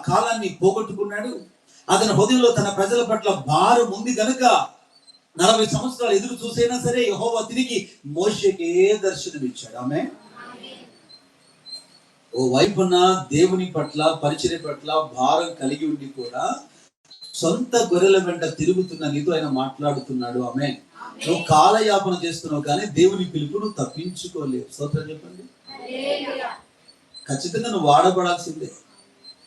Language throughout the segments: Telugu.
కాలాన్ని పోగొట్టుకున్నాడు. అతని హృదయంలో తన ప్రజల పట్ల భారం ఉంది గనుక 40 సంవత్సరాలు ఎదురు చూసైనా సరే యెహోవా తిరిగి మోషేకే దర్శనం ఇచ్చాడు. ఆమె ఓ వైపున దేవుని పట్ల పరిచర్య పట్ల భారం కలిగి ఉండి కూడా సొంత గొర్రెల వెంట తిరుగుతున్న నీతో ఆయన మాట్లాడుతున్నాడు. ఆమె నువ్వు కాలయాపన చేస్తున్నావు కానీ దేవుని పిలుపు నువ్వు తప్పించుకోలేవు. స్తోత్రం చెప్పండి. ఖచ్చితంగా నువ్వు వాడబడాల్సిందే.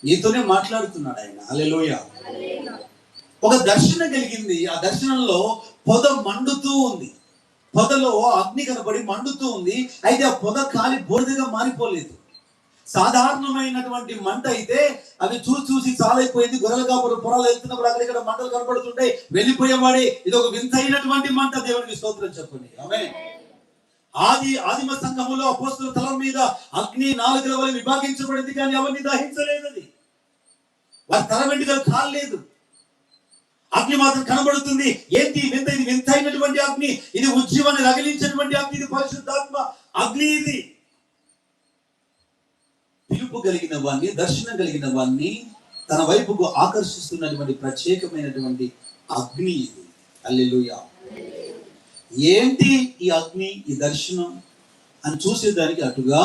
నీతోనే మాట్లాడుతున్నాడు ఆయన. హల్లెలూయా. ఒక దర్శనం కలిగింది. ఆ దర్శనంలో పొద మండుతూ ఉంది. పొదలో అగ్ని కనబడి మండుతూ ఉంది. అయితే ఆ పొద కాలి బూడిదగా మారిపోలేదు. సాధారణమైనటువంటి మంట అయితే అవి చూసి చాలైపోయింది. గొర్రెల కాపురు పొలాలు వెళ్తున్నప్పుడు అక్కడిక్కడ మంటలు కనబడుతుంటాయి, వెళ్ళిపోయేవాడే. ఇది ఒక వింతైనటువంటి మంట. దేవునికి స్తోత్రం చెప్పండి. ఆమేన్. ఆదిమ సంఘములో అపోస్తలుల తల మీద అగ్ని 4 వలె విభాగించబడింది కానీ ఎవరిని దహించలేదు. అది వారి తల వెంట్రుకలు కాలేదు. అగ్ని మాత్రం కనబడుతుంది. ఏంటి వింత? ఇది వింతైనటువంటి అగ్ని. ఇది ఉజ్జీవాన్ని రగిలించినటువంటి అగ్ని. ఇది పరిశుద్ధాత్మ అగ్ని. ఇది పిలుపు కలిగిన వాణ్ణి, దర్శనం కలిగిన వాణ్ణి తన వైపుకు ఆకర్షిస్తున్నటువంటి ప్రత్యేకమైనటువంటి అగ్ని ఇది. హల్లెలూయా. ఏంటి ఈ అగ్ని, ఈ దర్శనం అని చూసేదానికి అటుగా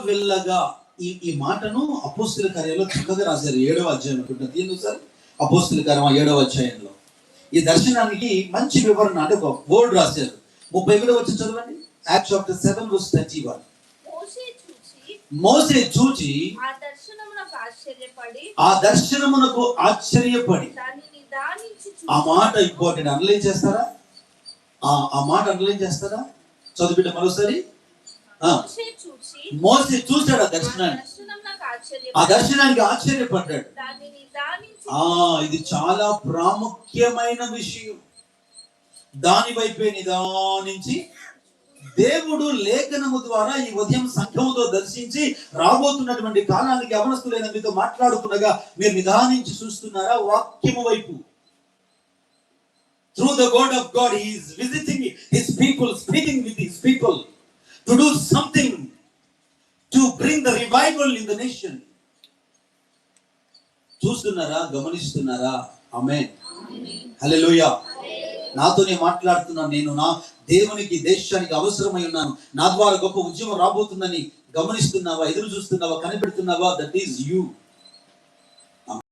వెళ్ళగా ఈ మాటను అపోస్తల కార్యాల్లో చక్కగా రాశారు. 7వ అధ్యాయం అనుకుంటుంది సార్. అపోస్తల కార్యం 7వ అధ్యాయంలో ఈ దర్శనానికి మంచి వివరణ అంటే ఒక బోర్డు రాశారు. 31వ వచనం చదవండి. Acts chapter 7 verse 31. మోసే చూచి ఆ దర్శనమునకు ఆశ్చర్యపడి. ఆ మాట ఇంపార్టెంట్. అనలైజ్ చేస్తారా? ఆ మాట అనలైజ్ చేస్తారా? చదువుబిడ్డ మరోసారి. మోసే చూశాడు ఆ దర్శనాన్ని. ఆ దర్శనానికి ఆశ్చర్యపడ్డాడు. ఇది చాలా ప్రాముఖ్యమైన విషయం. దాని వైపే నిదానించి దేవుడు లేఖనము ద్వారా ఈ ఉదయం సంఘముతో దర్శించి రాబోతున్నటువంటి కాలానికి అవనస్తులైన మీతో మాట్లాడుతుండగా మీరు నిదానించి చూస్తున్నారా? వాక్యము వైపు. Through the word of God, he is visiting his people, speaking with his people to do something to bring the revival in the nation. చూస్తున్నారా? గమనిస్తున్నారా? ఆమేన్. హల్లెలూయా. నాతోనే మాట్లాడుతున్నాను. నేను నా దేవునికి, దేశానికి అవసరమై ఉన్నాను. నా ద్వారా గొప్ప ఉద్యమం రాబోతుందని గమనిస్తున్నావా? ఎదురు చూస్తున్నావా? కనిపెడుతున్నావా? That is you.